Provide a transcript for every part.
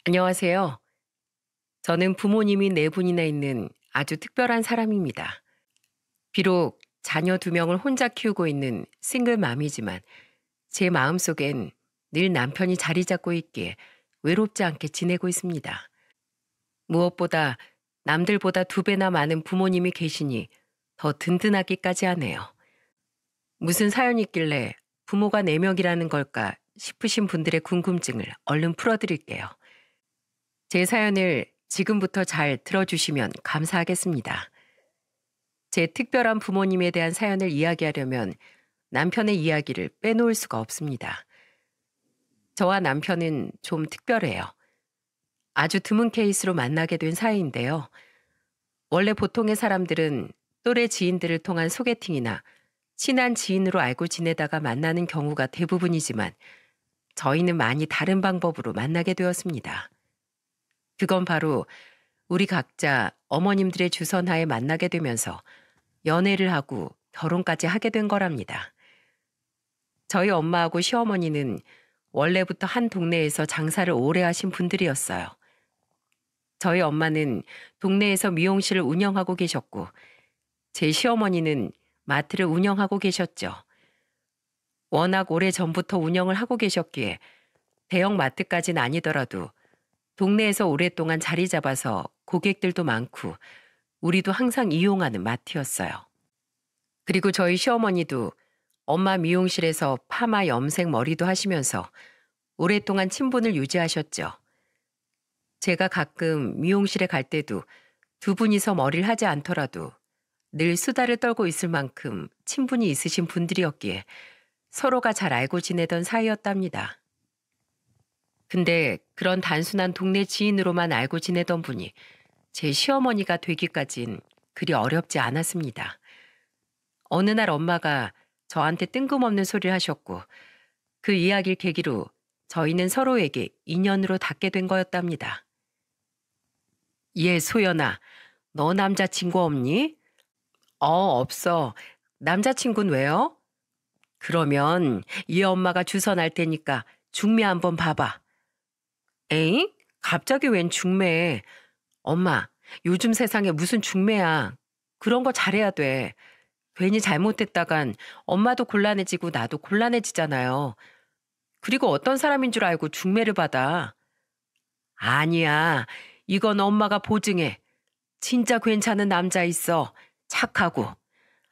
안녕하세요. 저는 부모님이 네 분이나 있는 아주 특별한 사람입니다. 비록 자녀 두 명을 혼자 키우고 있는 싱글맘이지만 제 마음속엔 늘 남편이 자리 잡고 있기에 외롭지 않게 지내고 있습니다. 무엇보다 남들보다 두 배나 많은 부모님이 계시니 더 든든하기까지 하네요. 무슨 사연이 있길래 부모가 네 명이라는 걸까 싶으신 분들의 궁금증을 얼른 풀어드릴게요. 제 사연을 지금부터 잘 들어주시면 감사하겠습니다. 제 특별한 부모님에 대한 사연을 이야기하려면 남편의 이야기를 빼놓을 수가 없습니다. 저와 남편은 좀 특별해요. 아주 드문 케이스로 만나게 된 사이인데요. 원래 보통의 사람들은 또래 지인들을 통한 소개팅이나 친한 지인으로 알고 지내다가 만나는 경우가 대부분이지만 저희는 많이 다른 방법으로 만나게 되었습니다. 그건 바로 우리 각자 어머님들의 주선하에 만나게 되면서 연애를 하고 결혼까지 하게 된 거랍니다. 저희 엄마하고 시어머니는 원래부터 한 동네에서 장사를 오래 하신 분들이었어요. 저희 엄마는 동네에서 미용실을 운영하고 계셨고 제 시어머니는 마트를 운영하고 계셨죠. 워낙 오래 전부터 운영을 하고 계셨기에 대형 마트까지는 아니더라도 동네에서 오랫동안 자리 잡아서 고객들도 많고 우리도 항상 이용하는 마트였어요. 그리고 저희 시어머니도 엄마 미용실에서 파마 염색 머리도 하시면서 오랫동안 친분을 유지하셨죠. 제가 가끔 미용실에 갈 때도 두 분이서 머리를 하지 않더라도 늘 수다를 떨고 있을 만큼 친분이 있으신 분들이었기에 서로가 잘 알고 지내던 사이였답니다. 근데 그런 단순한 동네 지인으로만 알고 지내던 분이 제 시어머니가 되기까진 그리 어렵지 않았습니다. 어느 날 엄마가 저한테 뜬금없는 소리를 하셨고 그 이야기를 계기로 저희는 서로에게 인연으로 닿게 된 거였답니다. 얘 소연아, 너 남자친구 없니? 없어. 남자친구는 왜요? 그러면 얘 엄마가 주소 날 테니까 중매 한번 봐봐. 에잉? 갑자기 웬 중매? 엄마, 요즘 세상에 무슨 중매야. 그런 거 잘해야 돼. 괜히 잘못했다간 엄마도 곤란해지고 나도 곤란해지잖아요. 그리고 어떤 사람인 줄 알고 중매를 받아. 아니야. 이건 엄마가 보증해. 진짜 괜찮은 남자 있어. 착하고.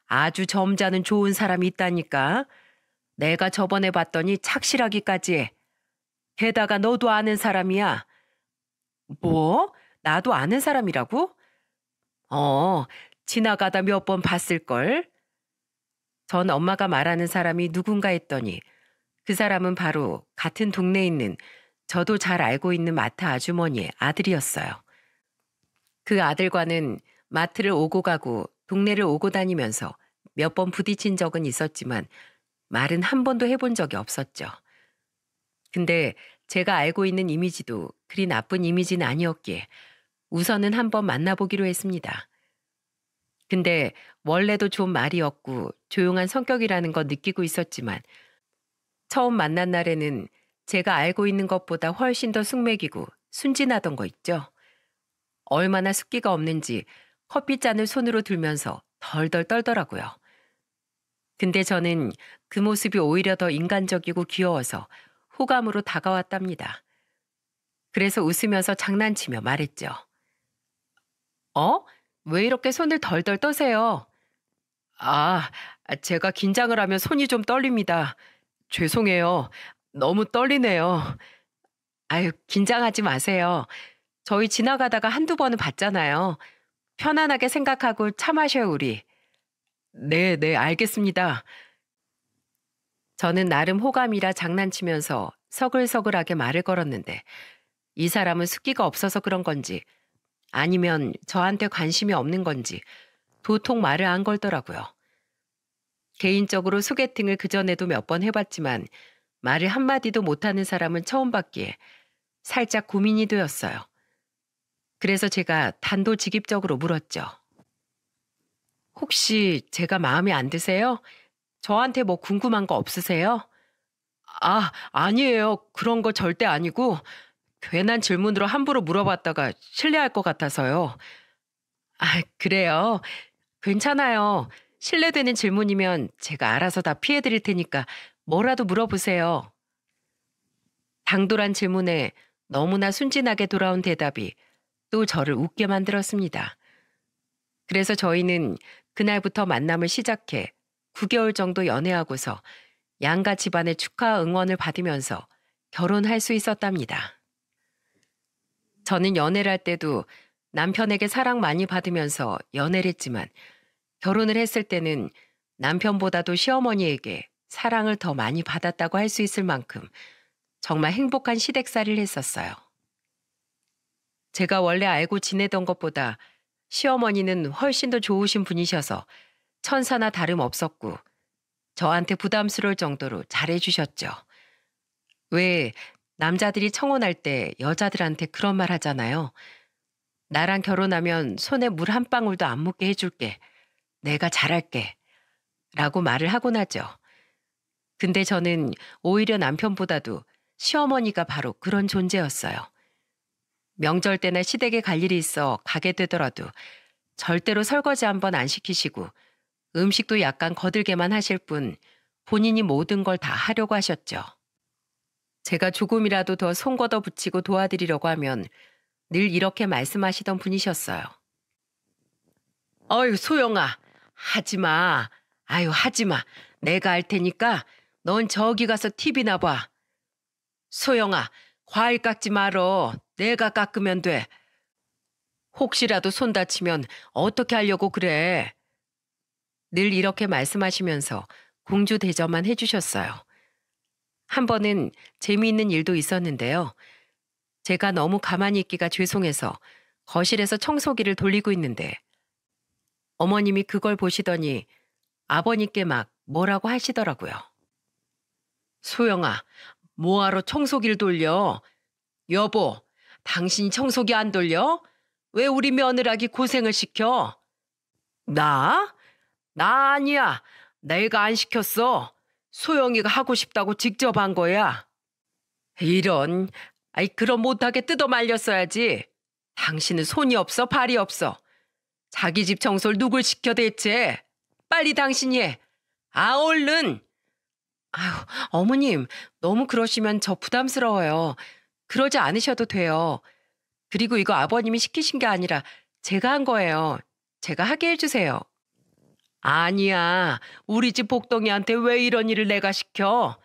아주 점잖은 좋은 사람이 있다니까. 내가 저번에 봤더니 착실하기까지 해. 게다가 너도 아는 사람이야. 뭐? 나도 아는 사람이라고? 어, 지나가다 몇 번 봤을걸? 전 엄마가 말하는 사람이 누군가 했더니 그 사람은 바로 같은 동네에 있는 저도 잘 알고 있는 마트 아주머니의 아들이었어요. 그 아들과는 마트를 오고 가고 동네를 오고 다니면서 몇 번 부딪힌 적은 있었지만 말은 한 번도 해본 적이 없었죠. 근데 제가 알고 있는 이미지도 그리 나쁜 이미지는 아니었기에 우선은 한번 만나보기로 했습니다. 근데 원래도 좀 말이 없고 조용한 성격이라는 거 느끼고 있었지만 처음 만난 날에는 제가 알고 있는 것보다 훨씬 더 숙맥이고 순진하던 거 있죠. 얼마나 숫기가 없는지 커피잔을 손으로 들면서 덜덜 떨더라고요. 근데 저는 그 모습이 오히려 더 인간적이고 귀여워서 호감으로 다가왔답니다. 그래서 웃으면서 장난치며 말했죠. 어? 왜 이렇게 손을 덜덜 떠세요? 아, 제가 긴장을 하면 손이 좀 떨립니다. 죄송해요. 너무 떨리네요. 아유, 긴장하지 마세요. 저희 지나가다가 한두 번은 봤잖아요. 편안하게 생각하고 차 마셔요, 우리. 네, 네, 알겠습니다. 저는 나름 호감이라 장난치면서 서글서글하게 말을 걸었는데 이 사람은 숫기가 없어서 그런 건지 아니면 저한테 관심이 없는 건지 도통 말을 안 걸더라고요. 개인적으로 소개팅을 그전에도 몇 번 해봤지만 말을 한마디도 못하는 사람은 처음 봤기에 살짝 고민이 되었어요. 그래서 제가 단도직입적으로 물었죠. 혹시 제가 마음에 안 드세요? 저한테 뭐 궁금한 거 없으세요? 아, 아니에요. 그런 거 절대 아니고 괜한 질문으로 함부로 물어봤다가 실례할 것 같아서요. 아, 그래요? 괜찮아요. 실례되는 질문이면 제가 알아서 다 피해드릴 테니까 뭐라도 물어보세요. 당돌한 질문에 너무나 순진하게 돌아온 대답이 또 저를 웃게 만들었습니다. 그래서 저희는 그날부터 만남을 시작해 9개월 정도 연애하고서 양가 집안의 축하 응원을 받으면서 결혼할 수 있었답니다. 저는 연애를 할 때도 남편에게 사랑 많이 받으면서 연애를 했지만 결혼을 했을 때는 남편보다도 시어머니에게 사랑을 더 많이 받았다고 할 수 있을 만큼 정말 행복한 시댁살이를 했었어요. 제가 원래 알고 지내던 것보다 시어머니는 훨씬 더 좋으신 분이셔서 천사나 다름없었고 저한테 부담스러울 정도로 잘해주셨죠. 왜 남자들이 청혼할 때 여자들한테 그런 말 하잖아요. 나랑 결혼하면 손에 물 한 방울도 안 묻게 해줄게. 내가 잘할게. 라고 말을 하곤 하죠. 근데 저는 오히려 남편보다도 시어머니가 바로 그런 존재였어요. 명절 때나 시댁에 갈 일이 있어 가게 되더라도 절대로 설거지 한번 안 시키시고 음식도 약간 거들게만 하실 뿐 본인이 모든 걸 다 하려고 하셨죠. 제가 조금이라도 더 손 걷어 붙이고 도와드리려고 하면 늘 이렇게 말씀하시던 분이셨어요. 어휴, 소영아, 하지 마. 아유, 하지 마. 내가 할 테니까 넌 저기 가서 TV나 봐. 소영아, 과일 깎지 말어. 내가 깎으면 돼. 혹시라도 손 다치면 어떻게 하려고 그래. 늘 이렇게 말씀하시면서 공주 대접만 해주셨어요. 한 번은 재미있는 일도 있었는데요. 제가 너무 가만히 있기가 죄송해서 거실에서 청소기를 돌리고 있는데 어머님이 그걸 보시더니 아버님께 막 뭐라고 하시더라고요. 소영아, 뭐하러 청소기를 돌려? 여보, 당신이 청소기 안 돌려? 왜 우리 며느라기 고생을 시켜? 나? 나 아니야. 내가 안 시켰어. 소영이가 하고 싶다고 직접 한 거야. 이런, 아이 그럼 못하게 뜯어 말렸어야지. 당신은 손이 없어 발이 없어. 자기 집 청소를 누굴 시켜 대체. 빨리 당신이 해. 아 얼른. 아유, 어머님 너무 그러시면 저 부담스러워요. 그러지 않으셔도 돼요. 그리고 이거 아버님이 시키신 게 아니라 제가 한 거예요. 제가 하게 해주세요. 아니야. 우리 집 복덩이한테 왜 이런 일을 내가 시켜?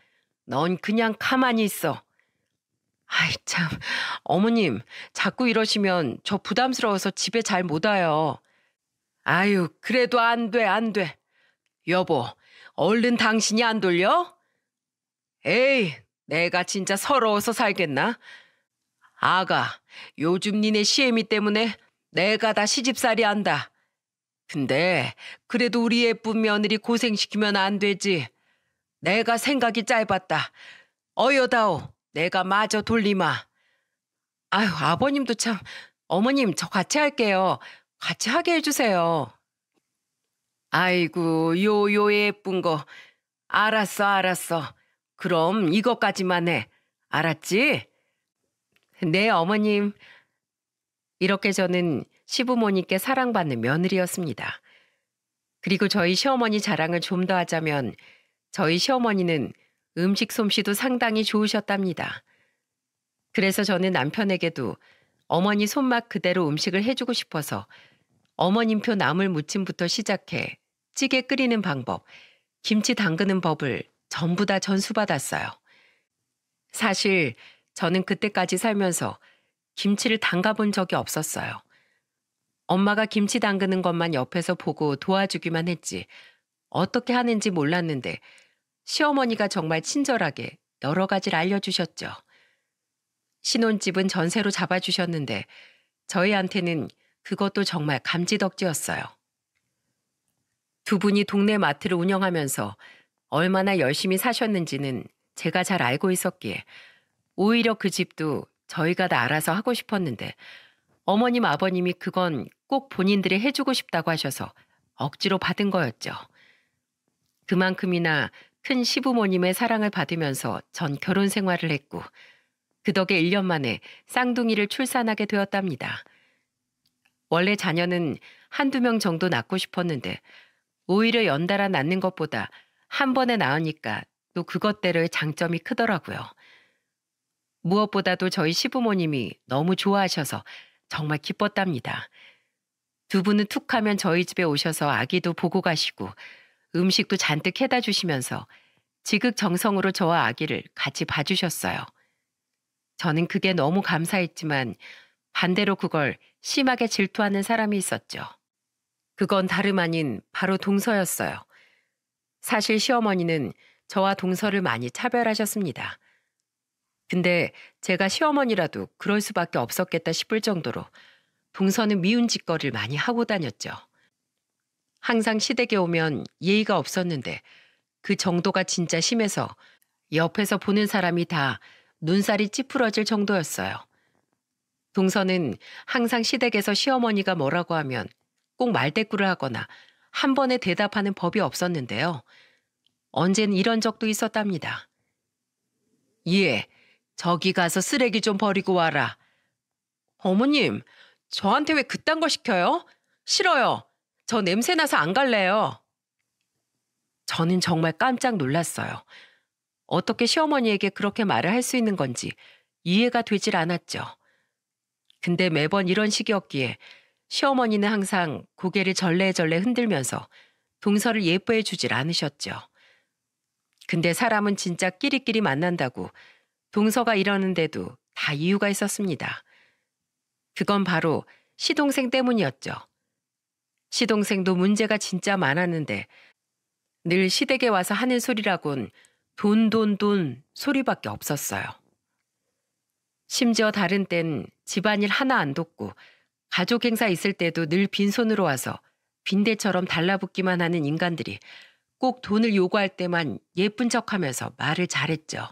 넌 그냥 가만히 있어. 아이 참, 어머님 자꾸 이러시면 저 부담스러워서 집에 잘 못 와요. 아유, 그래도 안 돼, 안 돼. 여보, 얼른 당신이 안 돌려? 에이, 내가 진짜 서러워서 살겠나? 아가, 요즘 니네 시애미 때문에 내가 다 시집살이 한다. 근데 그래도 우리 예쁜 며느리 고생시키면 안 되지. 내가 생각이 짧았다. 어여다오, 내가 마저 돌리마. 아유, 아버님도 참. 어머님, 저 같이 할게요. 같이 하게 해주세요. 아이고, 요 예쁜 거. 알았어, 알았어. 그럼 이것까지만 해. 알았지? 네, 어머님. 이렇게 저는 시부모님께 사랑받는 며느리였습니다. 그리고 저희 시어머니 자랑을 좀 더 하자면 저희 시어머니는 음식 솜씨도 상당히 좋으셨답니다. 그래서 저는 남편에게도 어머니 손맛 그대로 음식을 해주고 싶어서 어머님표 나물 무침부터 시작해 찌개 끓이는 방법, 김치 담그는 법을 전부 다 전수받았어요. 사실 저는 그때까지 살면서 김치를 담가본 적이 없었어요. 엄마가 김치 담그는 것만 옆에서 보고 도와주기만 했지 어떻게 하는지 몰랐는데 시어머니가 정말 친절하게 여러 가지를 알려주셨죠. 신혼집은 전세로 잡아주셨는데 저희한테는 그것도 정말 감지덕지였어요. 두 분이 동네 마트를 운영하면서 얼마나 열심히 사셨는지는 제가 잘 알고 있었기에 오히려 그 집도 저희가 다 알아서 하고 싶었는데 어머님 아버님이 그건 꼭 본인들이 해주고 싶다고 하셔서 억지로 받은 거였죠. 그만큼이나 큰 시부모님의 사랑을 받으면서 전 결혼 생활을 했고 그 덕에 1년 만에 쌍둥이를 출산하게 되었답니다. 원래 자녀는 한두 명 정도 낳고 싶었는데 오히려 연달아 낳는 것보다 한 번에 낳으니까 또 그것대로의 장점이 크더라고요. 무엇보다도 저희 시부모님이 너무 좋아하셔서 정말 기뻤답니다. 두 분은 툭 하면 저희 집에 오셔서 아기도 보고 가시고 음식도 잔뜩 해다 주시면서 지극정성으로 저와 아기를 같이 봐주셨어요. 저는 그게 너무 감사했지만 반대로 그걸 심하게 질투하는 사람이 있었죠. 그건 다름 아닌 바로 동서였어요. 사실 시어머니는 저와 동서를 많이 차별하셨습니다. 근데 제가 시어머니라도 그럴 수밖에 없었겠다 싶을 정도로 동서는 미운 짓거리를 많이 하고 다녔죠. 항상 시댁에 오면 예의가 없었는데 그 정도가 진짜 심해서 옆에서 보는 사람이 다 눈살이 찌푸러질 정도였어요. 동서는 항상 시댁에서 시어머니가 뭐라고 하면 꼭 말대꾸를 하거나 한 번에 대답하는 법이 없었는데요. 언젠 이런 적도 있었답니다. 예, 저기 가서 쓰레기 좀 버리고 와라. 어머님, 저한테 왜 그딴 거 시켜요? 싫어요. 저 냄새 나서 안 갈래요. 저는 정말 깜짝 놀랐어요. 어떻게 시어머니에게 그렇게 말을 할 수 있는 건지 이해가 되질 않았죠. 근데 매번 이런 식이었기에 시어머니는 항상 고개를 절레절레 흔들면서 동서를 예뻐해 주질 않으셨죠. 근데 사람은 진짜 끼리끼리 만난다고 동서가 이러는데도 다 이유가 있었습니다. 그건 바로 시동생 때문이었죠. 시동생도 문제가 진짜 많았는데 늘 시댁에 와서 하는 소리라곤 돈 소리밖에 없었어요. 심지어 다른 땐 집안일 하나 안 돕고 가족 행사 있을 때도 늘 빈손으로 와서 빈대처럼 달라붙기만 하는 인간들이 꼭 돈을 요구할 때만 예쁜 척하면서 말을 잘했죠.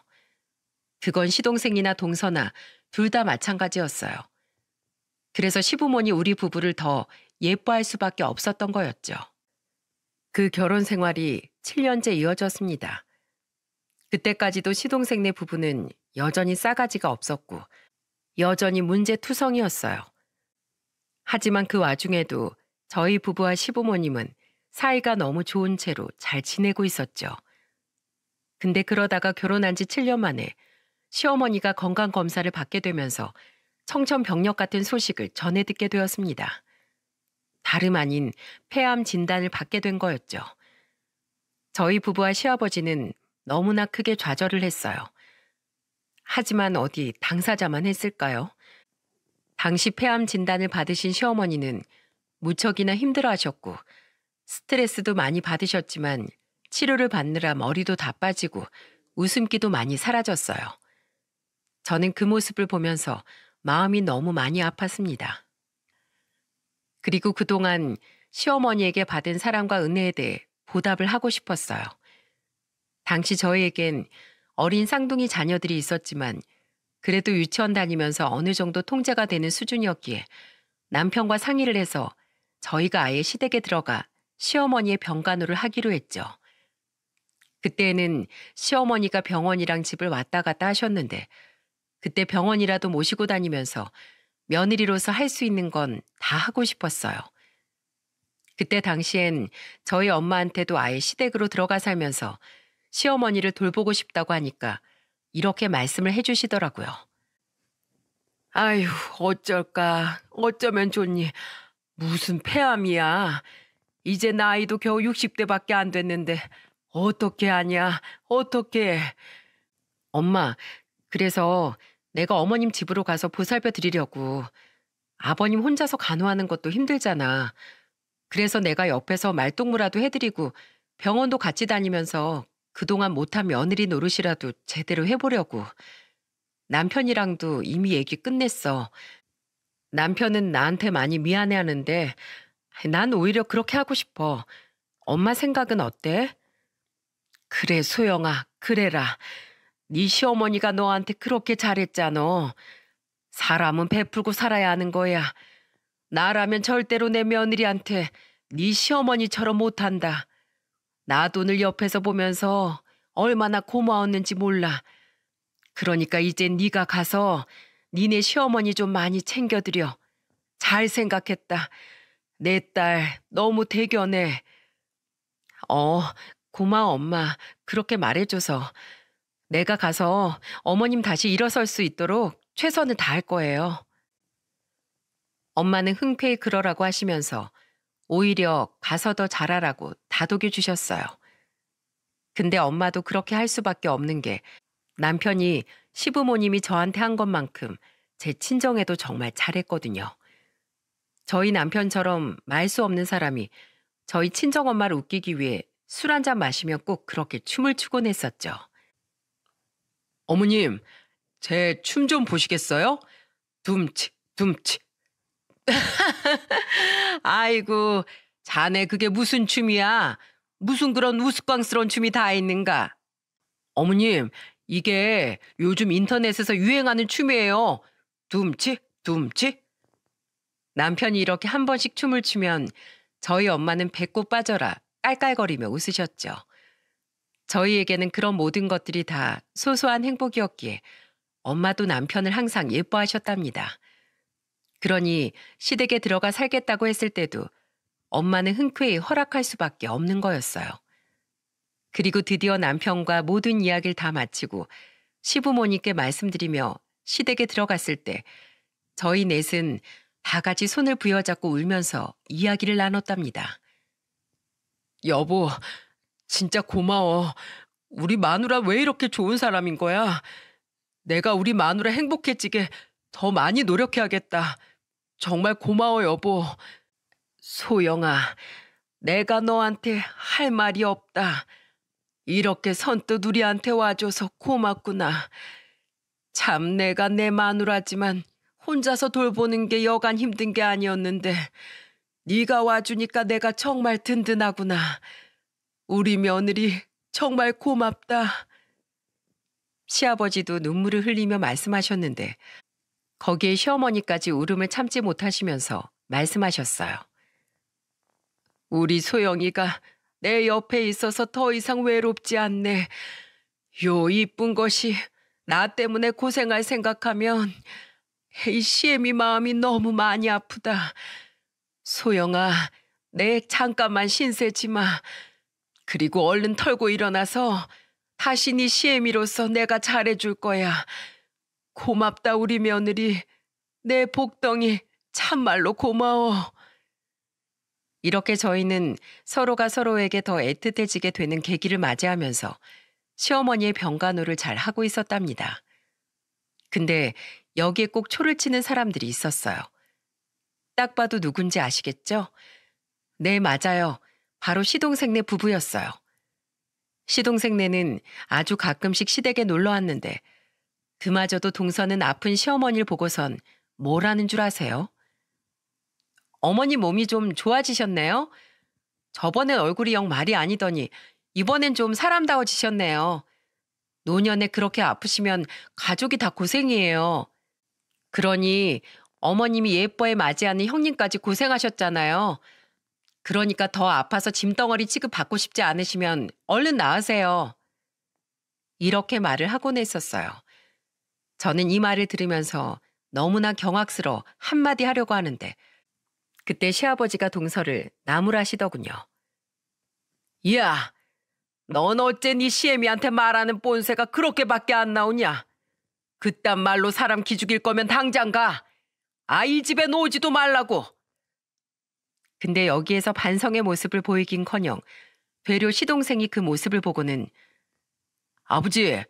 그건 시동생이나 동서나 둘 다 마찬가지였어요. 그래서 시부모니 우리 부부를 더 예뻐할 수밖에 없었던 거였죠. 그 결혼 생활이 7년째 이어졌습니다. 그때까지도 시동생네 부부는 여전히 싸가지가 없었고 여전히 문제투성이었어요. 하지만 그 와중에도 저희 부부와 시부모님은 사이가 너무 좋은 채로 잘 지내고 있었죠. 근데 그러다가 결혼한 지 7년 만에 시어머니가 건강검사를 받게 되면서 청천벽력 같은 소식을 전해 듣게 되었습니다. 다름 아닌 폐암 진단을 받게 된 거였죠. 저희 부부와 시아버지는 너무나 크게 좌절을 했어요. 하지만 어디 당사자만 했을까요? 당시 폐암 진단을 받으신 시어머니는 무척이나 힘들어하셨고 스트레스도 많이 받으셨지만 치료를 받느라 머리도 다 빠지고 웃음기도 많이 사라졌어요. 저는 그 모습을 보면서 마음이 너무 많이 아팠습니다. 그리고 그동안 시어머니에게 받은 사랑과 은혜에 대해 보답을 하고 싶었어요. 당시 저희에겐 어린 쌍둥이 자녀들이 있었지만 그래도 유치원 다니면서 어느 정도 통제가 되는 수준이었기에 남편과 상의를 해서 저희가 아예 시댁에 들어가 시어머니의 병간호를 하기로 했죠. 그때는 시어머니가 병원이랑 집을 왔다 갔다 하셨는데 그때 병원이라도 모시고 다니면서 며느리로서 할 수 있는 건 다 하고 싶었어요. 그때 당시엔 저희 엄마한테도 아예 시댁으로 들어가 살면서 시어머니를 돌보고 싶다고 하니까 이렇게 말씀을 해주시더라고요. 아휴, 어쩔까. 어쩌면 좋니. 무슨 폐암이야. 이제 나이도 겨우 60대밖에 안 됐는데 어떻게 하냐. 어떻게. 엄마, 그래서 내가 어머님 집으로 가서 보살펴 드리려고. 아버님 혼자서 간호하는 것도 힘들잖아. 그래서 내가 옆에서 말동무라도 해드리고 병원도 같이 다니면서 그동안 못한 며느리 노릇이라도 제대로 해보려고. 남편이랑도 이미 얘기 끝냈어. 남편은 나한테 많이 미안해하는데 난 오히려 그렇게 하고 싶어. 엄마 생각은 어때? 그래, 소영아, 그래라. 네 시어머니가 너한테 그렇게 잘했잖아. 사람은 베풀고 살아야 하는 거야. 나라면 절대로 내 며느리한테 네 시어머니처럼 못한다. 나 돈을 옆에서 보면서 얼마나 고마웠는지 몰라. 그러니까 이제 네가 가서 니네 시어머니 좀 많이 챙겨드려. 잘 생각했다. 내 딸 너무 대견해. 어, 고마워 엄마. 그렇게 말해줘서. 내가 가서 어머님 다시 일어설 수 있도록 최선을 다할 거예요. 엄마는 흔쾌히 그러라고 하시면서 오히려 가서 더 잘하라고 다독여 주셨어요. 근데 엄마도 그렇게 할 수밖에 없는 게 남편이 시부모님이 저한테 한 것만큼 제 친정에도 정말 잘했거든요. 저희 남편처럼 말 수 없는 사람이 저희 친정엄마를 웃기기 위해 술 한 잔 마시면 꼭 그렇게 춤을 추곤 했었죠. 어머님, 제 춤 좀 보시겠어요? 둠치, 둠치. 아이고, 자네 그게 무슨 춤이야? 무슨 그런 우스꽝스러운 춤이 다 있는가? 어머님, 이게 요즘 인터넷에서 유행하는 춤이에요. 둠치, 둠치. 남편이 이렇게 한 번씩 춤을 추면 저희 엄마는 배꼽 빠져라 깔깔거리며 웃으셨죠. 저희에게는 그런 모든 것들이 다 소소한 행복이었기에 엄마도 남편을 항상 예뻐하셨답니다. 그러니 시댁에 들어가 살겠다고 했을 때도 엄마는 흔쾌히 허락할 수밖에 없는 거였어요. 그리고 드디어 남편과 모든 이야기를 다 마치고 시부모님께 말씀드리며 시댁에 들어갔을 때 저희 넷은 다 같이 손을 부여잡고 울면서 이야기를 나눴답니다. 여보, 진짜 고마워. 우리 마누라 왜 이렇게 좋은 사람인 거야? 내가 우리 마누라 행복해지게 더 많이 노력해야겠다. 정말 고마워, 여보. 소영아, 내가 너한테 할 말이 없다. 이렇게 선뜻 우리한테 와줘서 고맙구나. 참 내가 내 마누라지만 혼자서 돌보는 게 여간 힘든 게 아니었는데 네가 와주니까 내가 정말 든든하구나. 우리 며느리 정말 고맙다. 시아버지도 눈물을 흘리며 말씀하셨는데 거기에 시어머니까지 울음을 참지 못하시면서 말씀하셨어요. 우리 소영이가 내 옆에 있어서 더 이상 외롭지 않네. 요 이쁜 것이 나 때문에 고생할 생각하면 이 시애미 마음이 너무 많이 아프다. 소영아, 내 잠깐만 신세지 마. 그리고 얼른 털고 일어나서 다시 네 시애미로서 내가 잘해줄 거야. 고맙다 우리 며느리. 내 복덩이 참말로 고마워. 이렇게 저희는 서로가 서로에게 더 애틋해지게 되는 계기를 맞이하면서 시어머니의 병간호를 잘 하고 있었답니다. 근데 여기에 꼭 초를 치는 사람들이 있었어요. 딱 봐도 누군지 아시겠죠? 네, 맞아요. 바로 시동생네 부부였어요. 시동생네는 아주 가끔씩 시댁에 놀러 왔는데 그마저도 동서는 아픈 시어머니를 보고선 뭘 하는 줄 아세요? 어머니 몸이 좀 좋아지셨네요. 저번엔 얼굴이 영 말이 아니더니 이번엔 좀 사람다워지셨네요. 노년에 그렇게 아프시면 가족이 다 고생이에요. 그러니 어머님이 예뻐에 맞이하는 형님까지 고생하셨잖아요. 그러니까 더 아파서 짐덩어리 취급받고 싶지 않으시면 얼른 나으세요. 이렇게 말을 하곤 했었어요. 저는 이 말을 들으면서 너무나 경악스러워 한마디 하려고 하는데 그때 시아버지가 동서를 나무라시더군요. 야, 넌 어째 네 시애미한테 말하는 본새가 그렇게밖에 안 나오냐? 그딴 말로 사람 기죽일 거면 당장 가. 아이 집에 오지도 말라고. 근데 여기에서 반성의 모습을 보이긴커녕 되려 시동생이 그 모습을 보고는 아버지,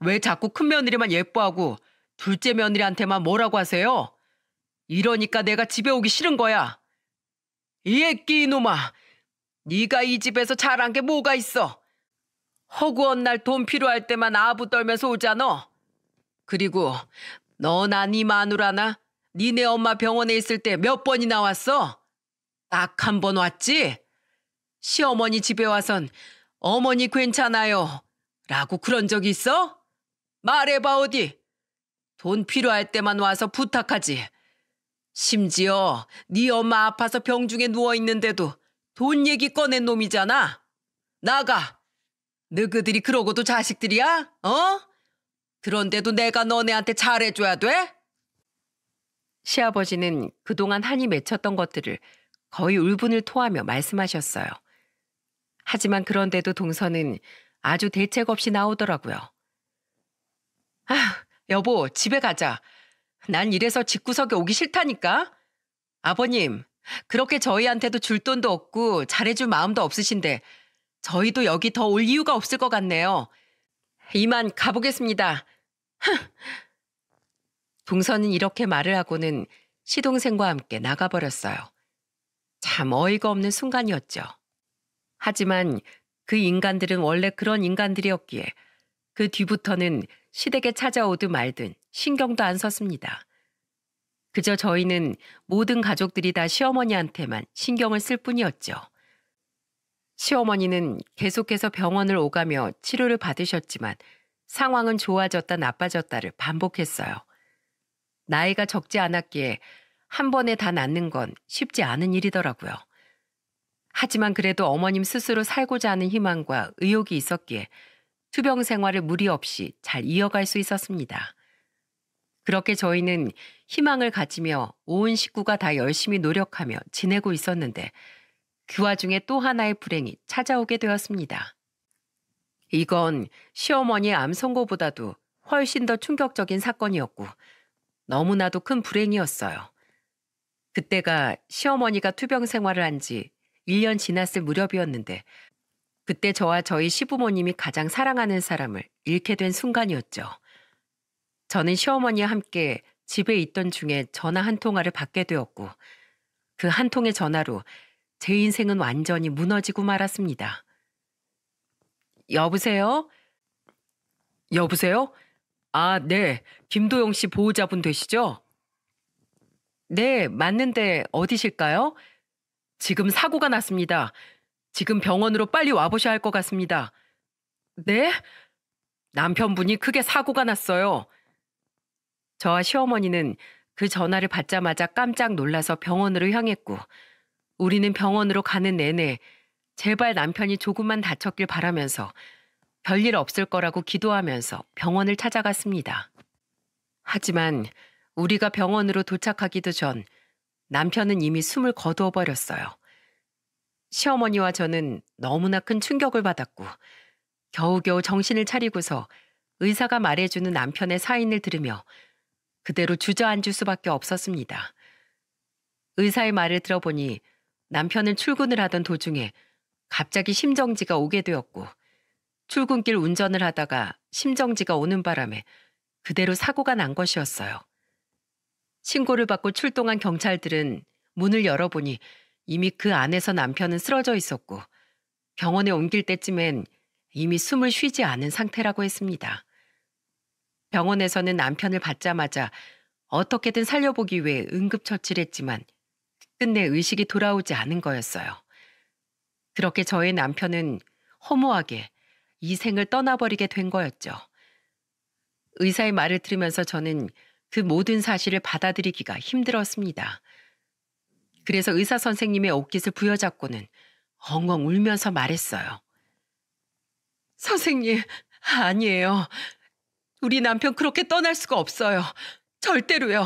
왜 자꾸 큰 며느리만 예뻐하고 둘째 며느리한테만 뭐라고 하세요? 이러니까 내가 집에 오기 싫은 거야. 이 애끼 이놈아, 네가 이 집에서 잘한 게 뭐가 있어? 허구한 날 돈 필요할 때만 아부 떨면서 오잖아. 그리고 너나 네 마누라나 니네 엄마 병원에 있을 때 몇 번이나 왔어? 딱 한 번 왔지? 시어머니 집에 와선 어머니 괜찮아요 라고 그런 적 있어? 말해봐 어디. 돈 필요할 때만 와서 부탁하지. 심지어 네 엄마 아파서 병중에 누워있는데도 돈 얘기 꺼낸 놈이잖아. 나가. 너희들이 그러고도 자식들이야? 어? 그런데도 내가 너네한테 잘해줘야 돼? 시아버지는 그동안 한이 맺혔던 것들을 거의 울분을 토하며 말씀하셨어요. 하지만 그런데도 동서는 아주 대책 없이 나오더라고요. 아, 여보, 집에 가자. 난 이래서 집구석에 오기 싫다니까. 아버님, 그렇게 저희한테도 줄 돈도 없고 잘해줄 마음도 없으신데 저희도 여기 더 올 이유가 없을 것 같네요. 이만 가보겠습니다. 동서는 이렇게 말을 하고는 시동생과 함께 나가버렸어요. 참 어이가 없는 순간이었죠. 하지만 그 인간들은 원래 그런 인간들이었기에 그 뒤부터는 시댁에 찾아오든 말든 신경도 안 썼습니다. 그저 저희는 모든 가족들이 다 시어머니한테만 신경을 쓸 뿐이었죠. 시어머니는 계속해서 병원을 오가며 치료를 받으셨지만 상황은 좋아졌다 나빠졌다를 반복했어요. 나이가 적지 않았기에 한 번에 다 낫는 건 쉽지 않은 일이더라고요. 하지만 그래도 어머님 스스로 살고자 하는 희망과 의욕이 있었기에 투병 생활을 무리 없이 잘 이어갈 수 있었습니다. 그렇게 저희는 희망을 가지며 온 식구가 다 열심히 노력하며 지내고 있었는데 그 와중에 또 하나의 불행이 찾아오게 되었습니다. 이건 시어머니의 암 선고보다도 훨씬 더 충격적인 사건이었고 너무나도 큰 불행이었어요. 그때가 시어머니가 투병 생활을 한 지 1년 지났을 무렵이었는데 그때 저와 저희 시부모님이 가장 사랑하는 사람을 잃게 된 순간이었죠. 저는 시어머니와 함께 집에 있던 중에 전화 한 통화를 받게 되었고 그 한 통의 전화로 제 인생은 완전히 무너지고 말았습니다. 여보세요? 여보세요? 아, 네. 김도영 씨 보호자분 되시죠? 네, 맞는데 어디실까요? 지금 사고가 났습니다. 지금 병원으로 빨리 와보셔야 할 것 같습니다. 네? 남편분이 크게 사고가 났어요. 저와 시어머니는 그 전화를 받자마자 깜짝 놀라서 병원으로 향했고 우리는 병원으로 가는 내내 제발 남편이 조금만 다쳤길 바라면서 별일 없을 거라고 기도하면서 병원을 찾아갔습니다. 하지만 우리가 병원으로 도착하기도 전 남편은 이미 숨을 거두어 버렸어요. 시어머니와 저는 너무나 큰 충격을 받았고 겨우겨우 정신을 차리고서 의사가 말해주는 남편의 사인을 들으며 그대로 주저앉을 수밖에 없었습니다. 의사의 말을 들어보니 남편은 출근을 하던 도중에 갑자기 심정지가 오게 되었고 출근길 운전을 하다가 심정지가 오는 바람에 그대로 사고가 난 것이었어요. 신고를 받고 출동한 경찰들은 문을 열어보니 이미 그 안에서 남편은 쓰러져 있었고 병원에 옮길 때쯤엔 이미 숨을 쉬지 않은 상태라고 했습니다. 병원에서는 남편을 받자마자 어떻게든 살려보기 위해 응급처치를 했지만 끝내 의식이 돌아오지 않은 거였어요. 그렇게 저의 남편은 허무하게 이 생을 떠나버리게 된 거였죠. 의사의 말을 들으면서 저는 그 모든 사실을 받아들이기가 힘들었습니다. 그래서 의사 선생님의 옷깃을 부여잡고는 엉엉 울면서 말했어요. 선생님, 아니에요. 우리 남편 그렇게 떠날 수가 없어요. 절대로요.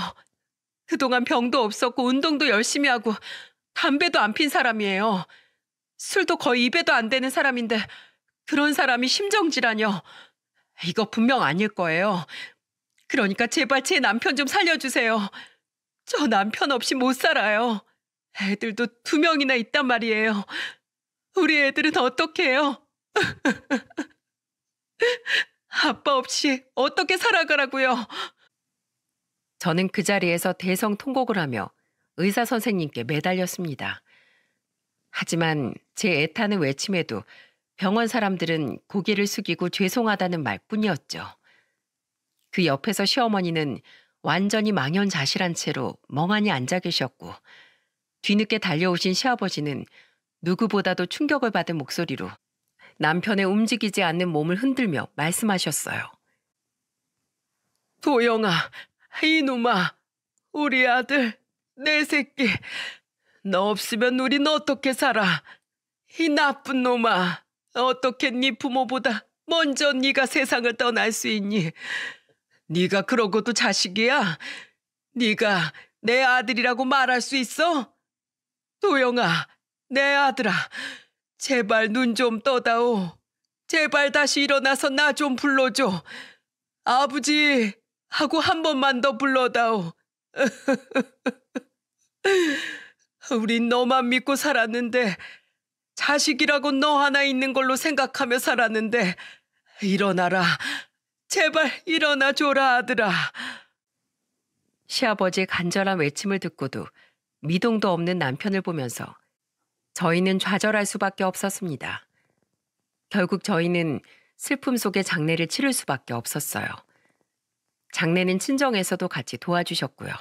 그동안 병도 없었고 운동도 열심히 하고 담배도 안 핀 사람이에요. 술도 거의 입에도 안 대는 사람인데 그런 사람이 심정지라뇨. 이거 분명 아닐 거예요. 그러니까 제발 제 남편 좀 살려주세요. 저 남편 없이 못 살아요. 애들도 2명이나 있단 말이에요. 우리 애들은 어떻게 해요? 아빠 없이 어떻게 살아가라고요? 저는 그 자리에서 대성통곡을 하며 의사 선생님께 매달렸습니다. 하지만 제 애타는 외침에도 병원 사람들은 고개를 숙이고 죄송하다는 말뿐이었죠. 그 옆에서 시어머니는 완전히 망연자실한 채로 멍하니 앉아 계셨고 뒤늦게 달려오신 시아버지는 누구보다도 충격을 받은 목소리로 남편의 움직이지 않는 몸을 흔들며 말씀하셨어요. 도영아, 이놈아, 우리 아들, 내 새끼, 너 없으면 우린 어떻게 살아? 이 나쁜 놈아, 어떻게 네 부모보다 먼저 네가 세상을 떠날 수 있니? 네가 그러고도 자식이야? 네가 내 아들이라고 말할 수 있어? 도영아, 내 아들아, 제발 눈 좀 떠다오. 제발 다시 일어나서 나 좀 불러줘. 아버지 하고 한 번만 더 불러다오. 우린 너만 믿고 살았는데 자식이라고 너 하나 있는 걸로 생각하며 살았는데 일어나라. 제발 일어나 줘라 아들아. 시아버지의 간절한 외침을 듣고도 미동도 없는 남편을 보면서 저희는 좌절할 수밖에 없었습니다. 결국 저희는 슬픔 속에 장례를 치를 수밖에 없었어요. 장례는 친정에서도 같이 도와주셨고요.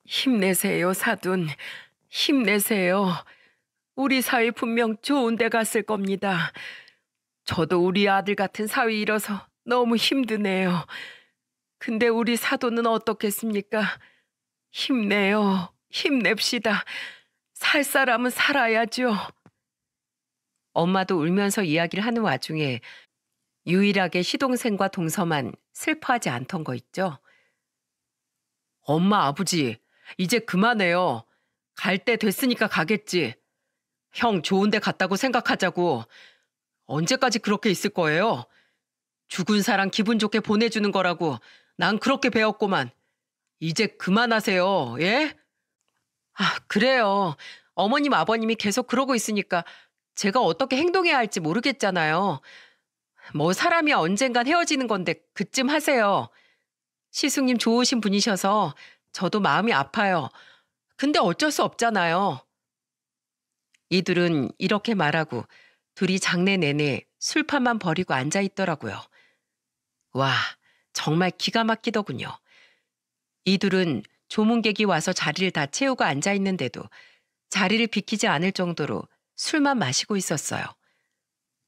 힘내세요, 사돈. 힘내세요. 우리 사위 분명 좋은 데 갔을 겁니다. 저도 우리 아들 같은 사위 잃어서 너무 힘드네요. 근데 우리 사돈은 어떻겠습니까? 힘내요. 힘냅시다. 살 사람은 살아야죠. 엄마도 울면서 이야기를 하는 와중에 유일하게 시동생과 동서만 슬퍼하지 않던 거 있죠? 엄마, 아버지, 이제 그만해요. 갈 때 됐으니까 가겠지. 형 좋은 데 갔다고 생각하자고. 언제까지 그렇게 있을 거예요? 죽은 사람 기분 좋게 보내주는 거라고 난 그렇게 배웠고만. 이제 그만하세요, 예? 아, 그래요. 어머님, 아버님이 계속 그러고 있으니까 제가 어떻게 행동해야 할지 모르겠잖아요. 뭐 사람이 언젠간 헤어지는 건데 그쯤 하세요. 시숙님 좋으신 분이셔서 저도 마음이 아파요. 근데 어쩔 수 없잖아요. 이둘은 이렇게 말하고 둘이 장내 내내 술판만 버리고 앉아 있더라고요. 와, 정말 기가 막히더군요. 이둘은 조문객이 와서 자리를 다 채우고 앉아 있는데도 자리를 비키지 않을 정도로 술만 마시고 있었어요.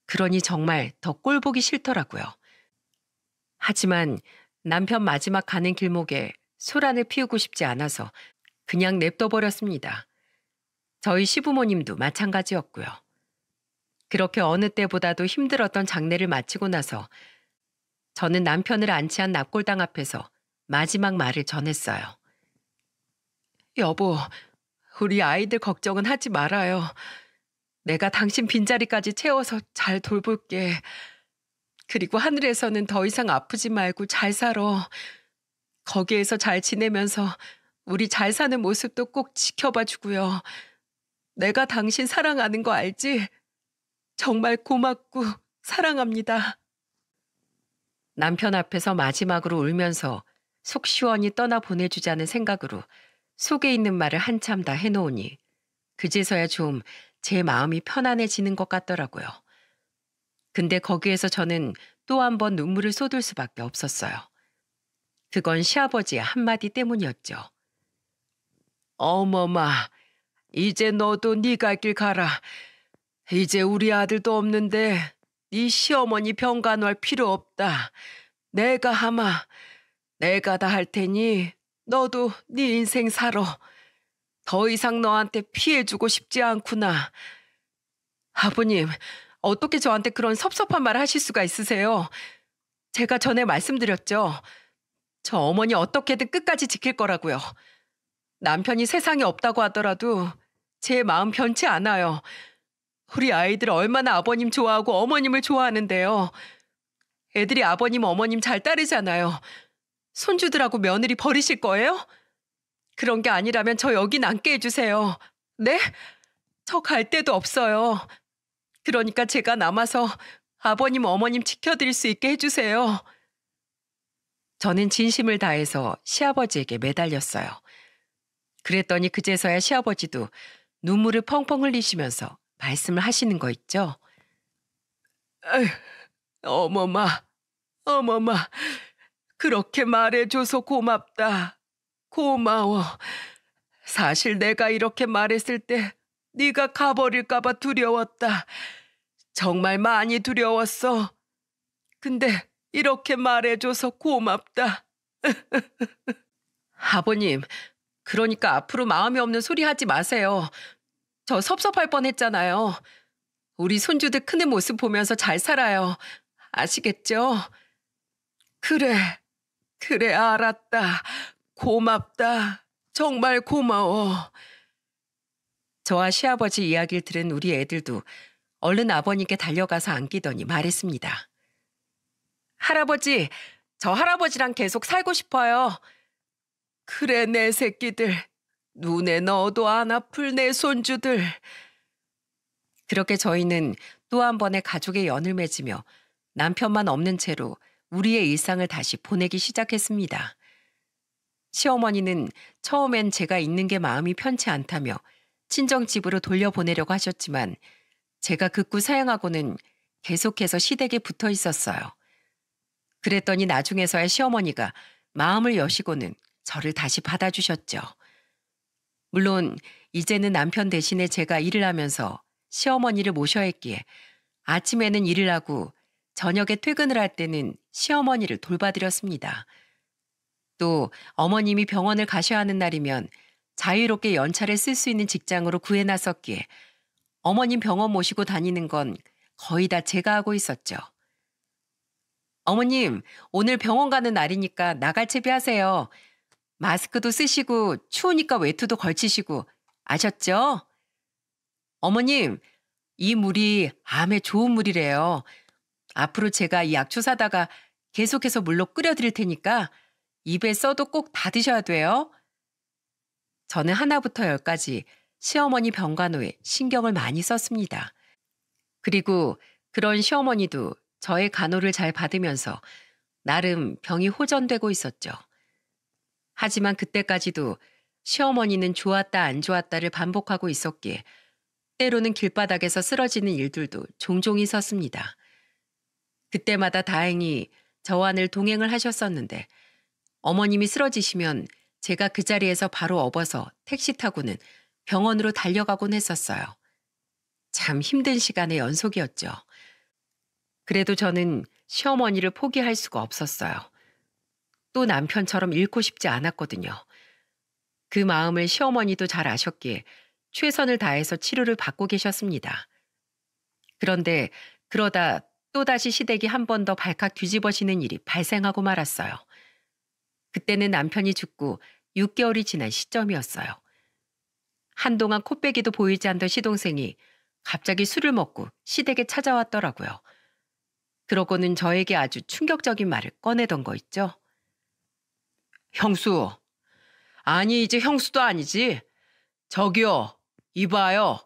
그러니 정말 더 꼴보기 싫더라고요. 하지만 남편 마지막 가는 길목에 소란을 피우고 싶지 않아서 그냥 냅둬버렸습니다. 저희 시부모님도 마찬가지였고요. 그렇게 어느 때보다도 힘들었던 장례를 마치고 나서 저는 남편을 안치한 납골당 앞에서 마지막 말을 전했어요. 여보, 우리 아이들 걱정은 하지 말아요. 내가 당신 빈자리까지 채워서 잘 돌볼게. 그리고 하늘에서는 더 이상 아프지 말고 잘 살아. 거기에서 잘 지내면서 우리 잘 사는 모습도 꼭 지켜봐 주고요. 내가 당신 사랑하는 거 알지? 정말 고맙고 사랑합니다. 남편 앞에서 마지막으로 울면서 속 시원히 떠나 보내주자는 생각으로 속에 있는 말을 한참 다 해놓으니 그제서야 좀 제 마음이 편안해지는 것 같더라고요. 근데 거기에서 저는 또 한 번 눈물을 쏟을 수밖에 없었어요. 그건 시아버지의 한마디 때문이었죠. 어머마, 이제 너도 네 갈 길 가라. 이제 우리 아들도 없는데 네 시어머니 병간호할 필요 없다. 내가 하마, 내가 다 할 테니 너도 네 인생 살아. 더 이상 너한테 피해주고 싶지 않구나. 아버님, 어떻게 저한테 그런 섭섭한 말 하실 수가 있으세요? 제가 전에 말씀드렸죠. 저 어머니 어떻게든 끝까지 지킬 거라고요. 남편이 세상에 없다고 하더라도 제 마음 변치 않아요. 우리 아이들 얼마나 아버님 좋아하고 어머님을 좋아하는데요. 애들이 아버님, 어머님 잘 따르잖아요. 손주들하고 며느리 버리실 거예요? 그런 게 아니라면 저 여기 남게 해주세요. 네? 저 갈 데도 없어요. 그러니까 제가 남아서 아버님, 어머님 지켜드릴 수 있게 해주세요. 저는 진심을 다해서 시아버지에게 매달렸어요. 그랬더니 그제서야 시아버지도 눈물을 펑펑 흘리시면서 말씀을 하시는 거 있죠. 에휴, 어머마, 어머마, 그렇게 말해줘서 고맙다. 고마워. 사실 내가 이렇게 말했을 때 네가 가버릴까 봐 두려웠다. 정말 많이 두려웠어. 근데 이렇게 말해줘서 고맙다. 아버님, 그러니까 앞으로 마음이 없는 소리 하지 마세요. 저 섭섭할 뻔했잖아요. 우리 손주들 크는 모습 보면서 잘 살아요. 아시겠죠? 그래, 그래, 알았다. 고맙다. 정말 고마워. 저와 시아버지 이야기를 들은 우리 애들도 얼른 아버님께 달려가서 안기더니 말했습니다. 할아버지, 저 할아버지랑 계속 살고 싶어요. 그래, 내 새끼들. 눈에 넣어도 안 아플 내 손주들. 그렇게 저희는 또 한 번의 가족의 연을 맺으며 남편만 없는 채로 우리의 일상을 다시 보내기 시작했습니다. 시어머니는 처음엔 제가 있는 게 마음이 편치 않다며 친정집으로 돌려보내려고 하셨지만 제가 극구 사양하고는 계속해서 시댁에 붙어 있었어요. 그랬더니 나중에서야 시어머니가 마음을 여시고는 저를 다시 받아주셨죠. 물론 이제는 남편 대신에 제가 일을 하면서 시어머니를 모셔야 했기에 아침에는 일을 하고 저녁에 퇴근을 할 때는 시어머니를 돌봐드렸습니다. 또 어머님이 병원을 가셔야 하는 날이면 자유롭게 연차를 쓸 수 있는 직장으로 구해놨었기에 어머님 병원 모시고 다니는 건 거의 다 제가 하고 있었죠. 어머님, 오늘 병원 가는 날이니까 나갈 채비하세요. 마스크도 쓰시고 추우니까 외투도 걸치시고 아셨죠? 어머님, 이 물이 암에 좋은 물이래요. 앞으로 제가 이 약초 사다가 계속해서 물로 끓여드릴 테니까 입에 써도 꼭 다 드셔야 돼요. 저는 하나부터 열까지 시어머니 병간호에 신경을 많이 썼습니다. 그리고 그런 시어머니도 저의 간호를 잘 받으면서 나름 병이 호전되고 있었죠. 하지만 그때까지도 시어머니는 좋았다 안 좋았다를 반복하고 있었기에 때로는 길바닥에서 쓰러지는 일들도 종종 있었습니다. 그때마다 다행히 저와 늘 동행을 하셨었는데 어머님이 쓰러지시면 제가 그 자리에서 바로 업어서 택시 타고는 병원으로 달려가곤 했었어요. 참 힘든 시간의 연속이었죠. 그래도 저는 시어머니를 포기할 수가 없었어요. 또 남편처럼 잃고 싶지 않았거든요. 그 마음을 시어머니도 잘 아셨기에 최선을 다해서 치료를 받고 계셨습니다. 그런데 그러다 또다시 시댁이 한 번 더 발칵 뒤집어지는 일이 발생하고 말았어요. 그때는 남편이 죽고 6개월이 지난 시점이었어요. 한동안 코빼기도 보이지 않던 시동생이 갑자기 술을 먹고 시댁에 찾아왔더라고요. 그러고는 저에게 아주 충격적인 말을 꺼내던 거 있죠. 형수. 아니, 이제 형수도 아니지. 저기요, 이봐요.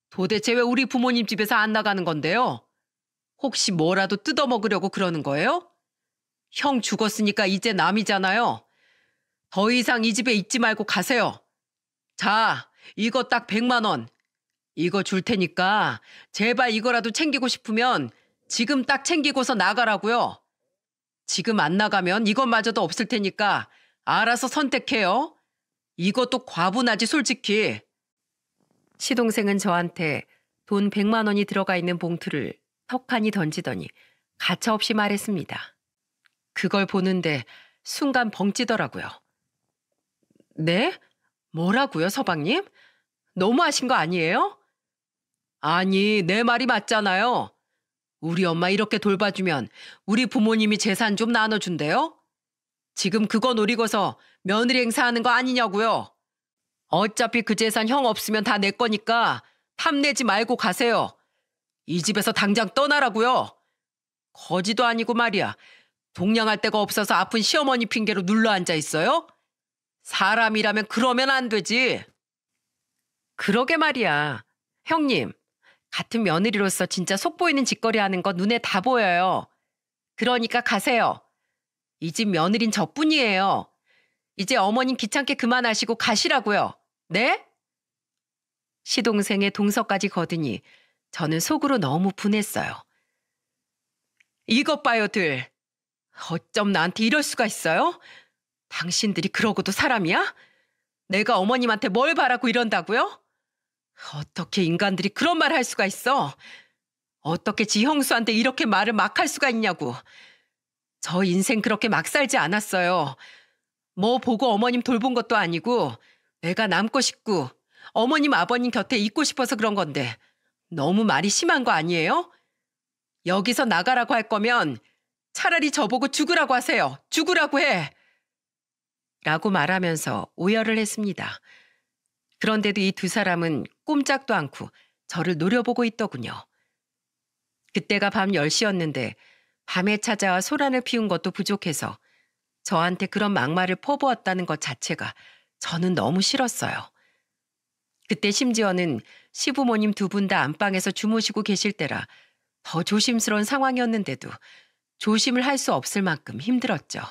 도대체 왜 우리 부모님 집에서 안 나가는 건데요? 혹시 뭐라도 뜯어먹으려고 그러는 거예요? 형 죽었으니까 이제 남이잖아요. 더 이상 이 집에 있지 말고 가세요. 자, 이거 딱 100만 원. 이거 줄 테니까 제발 이거라도 챙기고 싶으면 지금 딱 챙기고서 나가라고요. 지금 안 나가면 이것마저도 없을 테니까 알아서 선택해요. 이것도 과분하지 솔직히. 시동생은 저한테 돈 100만 원이 들어가 있는 봉투를 턱하니 던지더니 가차없이 말했습니다. 그걸 보는데 순간 벙찌더라고요. 네? 뭐라고요, 서방님? 너무하신 거 아니에요? 아니, 내 말이 맞잖아요. 우리 엄마 이렇게 돌봐주면 우리 부모님이 재산 좀 나눠준대요? 지금 그거 노리고서 며느리 행사하는 거 아니냐고요. 어차피 그 재산 형 없으면 다 내 거니까 탐내지 말고 가세요. 이 집에서 당장 떠나라고요. 거지도 아니고 말이야. 동냥할 데가 없어서 아픈 시어머니 핑계로 눌러앉아 있어요? 사람이라면 그러면 안 되지. 그러게 말이야. 형님, 같은 며느리로서 진짜 속보이는 짓거리 하는 거 눈에 다 보여요. 그러니까 가세요. 이 집 며느린 저뿐이에요. 이제 어머님 귀찮게 그만하시고 가시라고요. 네? 시동생의 동서까지 거드니 저는 속으로 너무 분했어요. 이것 봐요들. 어쩜 나한테 이럴 수가 있어요? 당신들이 그러고도 사람이야? 내가 어머님한테 뭘 바라고 이런다고요? 어떻게 인간들이 그런 말 할 수가 있어? 어떻게 지 형수한테 이렇게 말을 막 할 수가 있냐고. 저 인생 그렇게 막 살지 않았어요. 뭐 보고 어머님 돌본 것도 아니고 내가 남고 싶고 어머님 아버님 곁에 있고 싶어서 그런 건데 너무 말이 심한 거 아니에요? 여기서 나가라고 할 거면 차라리 저보고 죽으라고 하세요. 죽으라고 해. 라고 말하면서 오열을 했습니다. 그런데도 이 두 사람은 꼼짝도 않고 저를 노려보고 있더군요. 그때가 밤 10시였는데 밤에 찾아와 소란을 피운 것도 부족해서 저한테 그런 막말을 퍼부었다는 것 자체가 저는 너무 싫었어요. 그때 심지어는 시부모님 두 분 다 안방에서 주무시고 계실 때라 더 조심스러운 상황이었는데도 조심을 할 수 없을 만큼 힘들었죠.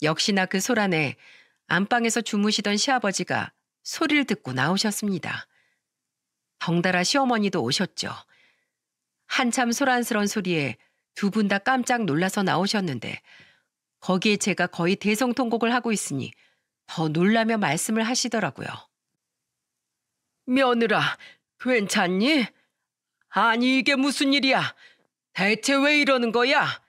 역시나 그 소란에 안방에서 주무시던 시아버지가 소리를 듣고 나오셨습니다. 덩달아 시어머니도 오셨죠. 한참 소란스러운 소리에 두 분 다 깜짝 놀라서 나오셨는데 거기에 제가 거의 대성통곡을 하고 있으니 더 놀라며 말씀을 하시더라고요. 며느라, 괜찮니? 아니, 이게 무슨 일이야? 대체 왜 이러는 거야?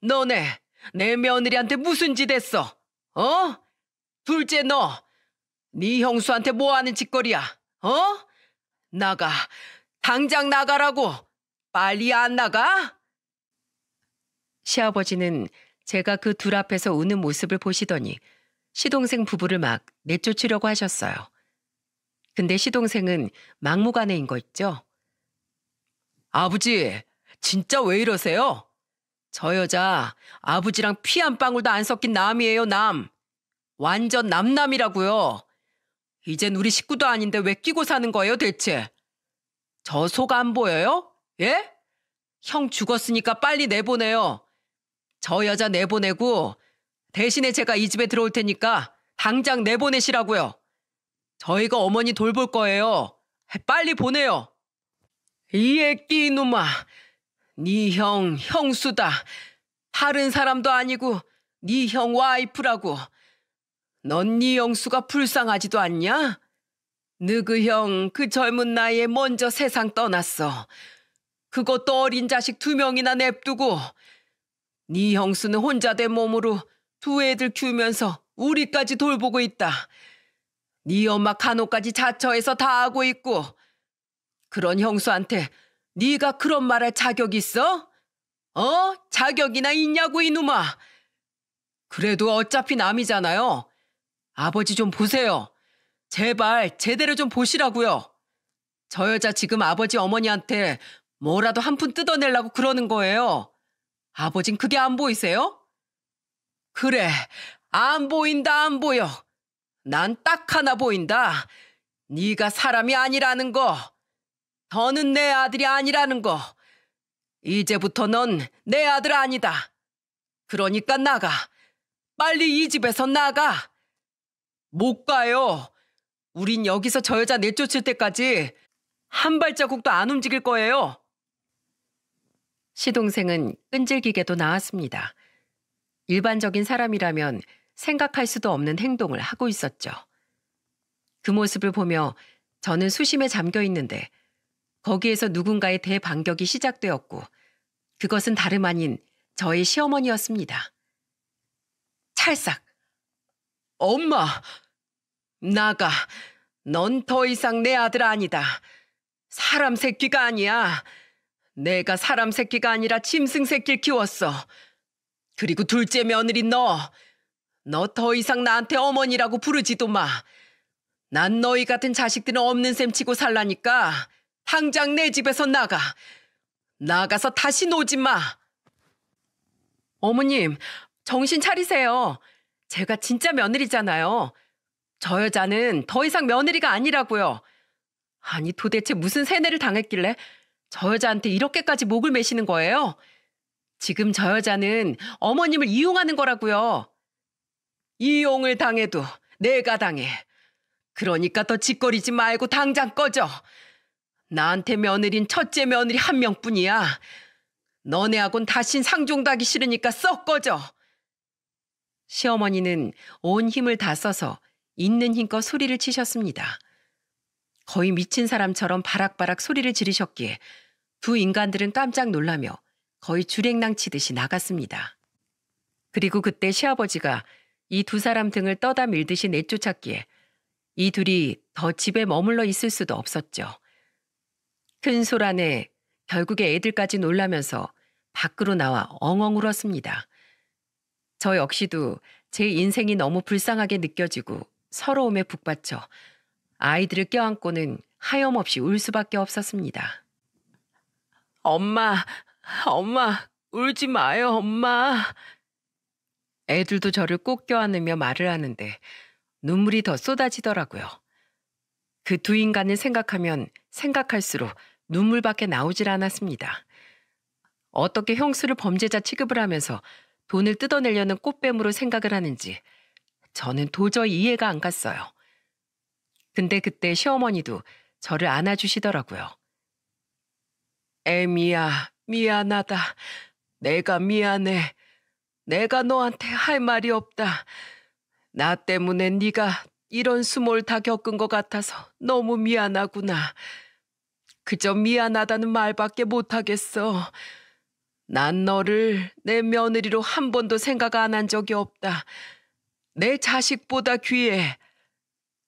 너네, 내 며느리한테 무슨 짓 했어? 어? 둘째 너, 네 형수한테 뭐 하는 짓거리야? 어? 나가, 당장 나가라고. 빨리 안 나가? 시아버지는 제가 그 둘 앞에서 우는 모습을 보시더니 시동생 부부를 막 내쫓으려고 하셨어요. 근데 시동생은 막무가내인 거 있죠? 아버지, 진짜 왜 이러세요? 저 여자 아버지랑 피 한 방울도 안 섞인 남이에요, 남. 완전 남남이라고요. 이젠 우리 식구도 아닌데 왜 끼고 사는 거예요, 대체? 저 속 안 보여요? 예? 형 죽었으니까 빨리 내보내요. 저 여자 내보내고 대신에 제가 이 집에 들어올 테니까 당장 내보내시라고요. 저희가 어머니 돌볼 거예요. 빨리 보내요. 이 애끼 이놈아. 네 형, 형수다. 다른 사람도 아니고 네 형 와이프라고. 넌 네 형수가 불쌍하지도 않냐? 너그 형 그 젊은 나이에 먼저 세상 떠났어. 그것도 어린 자식 2명이나 냅두고 네 형수는 혼자 된 몸으로 2애들 키우면서 우리까지 돌보고 있다. 네 엄마 간호까지 자처해서 다 하고 있고 그런 형수한테 네가 그런 말할 자격 있어? 자격이나 있냐고 이놈아. 그래도 어차피 남이잖아요. 아버지 좀 보세요. 제발 제대로 좀 보시라고요. 저 여자 지금 아버지 어머니한테 뭐라도 한 푼 뜯어내려고 그러는 거예요. 아버진 그게 안 보이세요? 그래, 안 보인다 안 보여. 난 딱 하나 보인다. 네가 사람이 아니라는 거. 더는 내 아들이 아니라는 거. 이제부터 넌 내 아들 아니다. 그러니까 나가. 빨리 이 집에서 나가. 못 가요. 우린 여기서 저 여자 내쫓을 때까지 한 발자국도 안 움직일 거예요. 시동생은 끈질기게도 나왔습니다. 일반적인 사람이라면 생각할 수도 없는 행동을 하고 있었죠. 그 모습을 보며 저는 수심에 잠겨 있는데 거기에서 누군가의 대반격이 시작되었고 그것은 다름 아닌 저의 시어머니였습니다. 찰싹! 엄마! 나가. 넌 더 이상 내 아들 아니다. 사람 새끼가 아니야. 내가 사람 새끼가 아니라 짐승 새끼를 키웠어. 그리고 둘째 며느리 너. 너 더 이상 나한테 어머니라고 부르지도 마. 난 너희 같은 자식들은 없는 셈 치고 살라니까 당장 내 집에서 나가. 나가서 다시 오지 마. 어머님, 정신 차리세요. 제가 진짜 며느리잖아요. 저 여자는 더 이상 며느리가 아니라고요. 아니 도대체 무슨 세뇌를 당했길래 저 여자한테 이렇게까지 목을 매시는 거예요? 지금 저 여자는 어머님을 이용하는 거라고요. 이용을 당해도 내가 당해. 그러니까 더 짓거리지 말고 당장 꺼져. 나한테 며느린 첫째 며느리 한 명뿐이야. 너네하곤 다신 상종도 하기 싫으니까 썩 꺼져. 시어머니는 온 힘을 다 써서 있는 힘껏 소리를 치셨습니다. 거의 미친 사람처럼 바락바락 소리를 지르셨기에 두 인간들은 깜짝 놀라며 거의 주랭랑 치듯이 나갔습니다. 그리고 그때 시아버지가 이 두 사람 등을 떠다 밀듯이 내쫓았기에 이 둘이 더 집에 머물러 있을 수도 없었죠. 큰 소란에 결국에 애들까지 놀라면서 밖으로 나와 엉엉 울었습니다. 저 역시도 제 인생이 너무 불쌍하게 느껴지고 서러움에 북받쳐 아이들을 껴안고는 하염없이 울 수밖에 없었습니다. 엄마, 엄마, 울지 마요, 엄마. 애들도 저를 꼭 껴안으며 말을 하는데 눈물이 더 쏟아지더라고요. 그 두 인간을 생각하면 생각할수록 눈물밖에 나오질 않았습니다. 어떻게 형수를 범죄자 취급을 하면서 돈을 뜯어내려는 꽃뱀으로 생각을 하는지 저는 도저히 이해가 안 갔어요. 근데 그때 시어머니도 저를 안아주시더라고요. 애미야, 미안하다. 내가 미안해. 내가 너한테 할 말이 없다. 나 때문에 네가 이런 수모를 다 겪은 것 같아서 너무 미안하구나. 그저 미안하다는 말밖에 못하겠어. 난 너를 내 며느리로 한 번도 생각 안 한 적이 없다. 내 자식보다 귀해.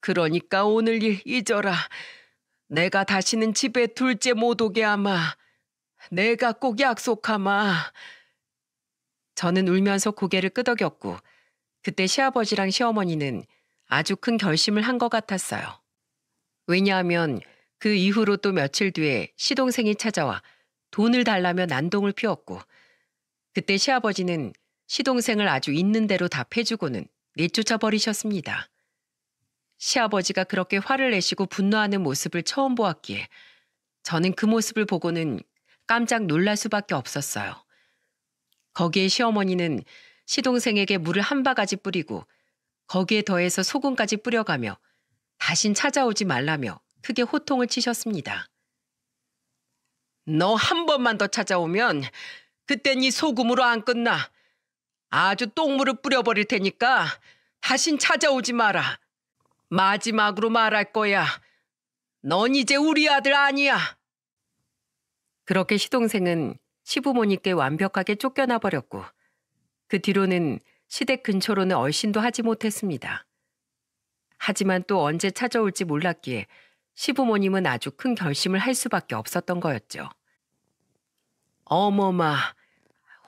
그러니까 오늘 일 잊어라. 내가 다시는 집에 둘째 못 오게 하마. 내가 꼭 약속하마. 저는 울면서 고개를 끄덕였고 그때 시아버지랑 시어머니는 아주 큰 결심을 한 것 같았어요. 왜냐하면 그 이후로 또 며칠 뒤에 시동생이 찾아와 돈을 달라며 난동을 피웠고 그때 시아버지는 시동생을 아주 있는 대로 답해주고는 내쫓아 버리셨습니다. 시아버지가 그렇게 화를 내시고 분노하는 모습을 처음 보았기에 저는 그 모습을 보고는 깜짝 놀랄 수밖에 없었어요. 거기에 시어머니는 시동생에게 물을 한 바가지 뿌리고 거기에 더해서 소금까지 뿌려가며 다신 찾아오지 말라며 크게 호통을 치셨습니다. 너 한 번만 더 찾아오면 그땐 이 소금으로 안 끝나. 아주 똥물을 뿌려버릴 테니까 다신 찾아오지 마라. 마지막으로 말할 거야. 넌 이제 우리 아들 아니야. 그렇게 시동생은 시부모님께 완벽하게 쫓겨나 버렸고 그 뒤로는 시댁 근처로는 얼씬도 하지 못했습니다. 하지만 또 언제 찾아올지 몰랐기에 시부모님은 아주 큰 결심을 할 수밖에 없었던 거였죠. 어머마,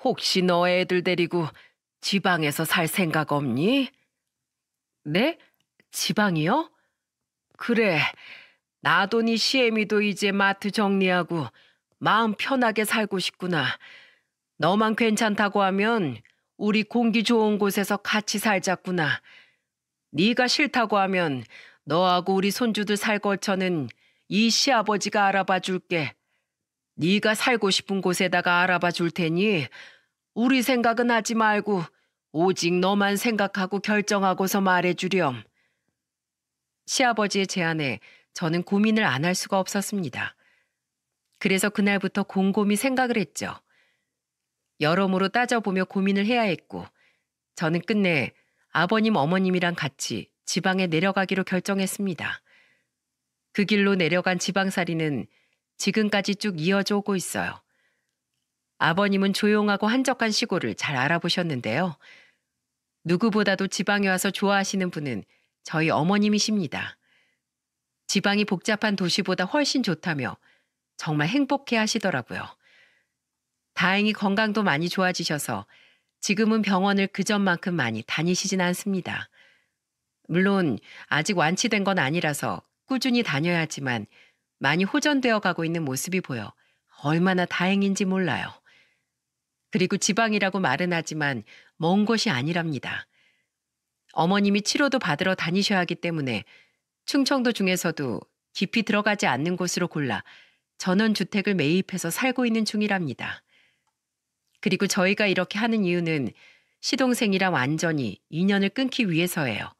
혹시 너 애들 데리고 지방에서 살 생각 없니? 네? 지방이요? 그래, 나도 네 시애미도 이제 마트 정리하고 마음 편하게 살고 싶구나. 너만 괜찮다고 하면 우리 공기 좋은 곳에서 같이 살자꾸나. 네가 싫다고 하면 너하고 우리 손주들 살 거처는 이 시아버지가 알아봐 줄게. 네가 살고 싶은 곳에다가 알아봐 줄 테니 우리 생각은 하지 말고 오직 너만 생각하고 결정하고서 말해주렴. 시아버지의 제안에 저는 고민을 안 할 수가 없었습니다. 그래서 그날부터 곰곰이 생각을 했죠. 여러모로 따져보며 고민을 해야 했고 저는 끝내 아버님 어머님이랑 같이 지방에 내려가기로 결정했습니다. 그 길로 내려간 지방살이는 지금까지 쭉 이어져 오고 있어요. 아버님은 조용하고 한적한 시골을 잘 알아보셨는데요. 누구보다도 지방에 와서 좋아하시는 분은 저희 어머님이십니다. 지방이 복잡한 도시보다 훨씬 좋다며 정말 행복해 하시더라고요. 다행히 건강도 많이 좋아지셔서 지금은 병원을 그전만큼 많이 다니시진 않습니다. 물론 아직 완치된 건 아니라서 꾸준히 다녀야 하지만 많이 호전되어 가고 있는 모습이 보여 얼마나 다행인지 몰라요. 그리고 지방이라고 말은 하지만 먼 곳이 아니랍니다. 어머님이 치료도 받으러 다니셔야 하기 때문에 충청도 중에서도 깊이 들어가지 않는 곳으로 골라 전원주택을 매입해서 살고 있는 중이랍니다. 그리고 저희가 이렇게 하는 이유는 시동생이랑 완전히 인연을 끊기 위해서예요.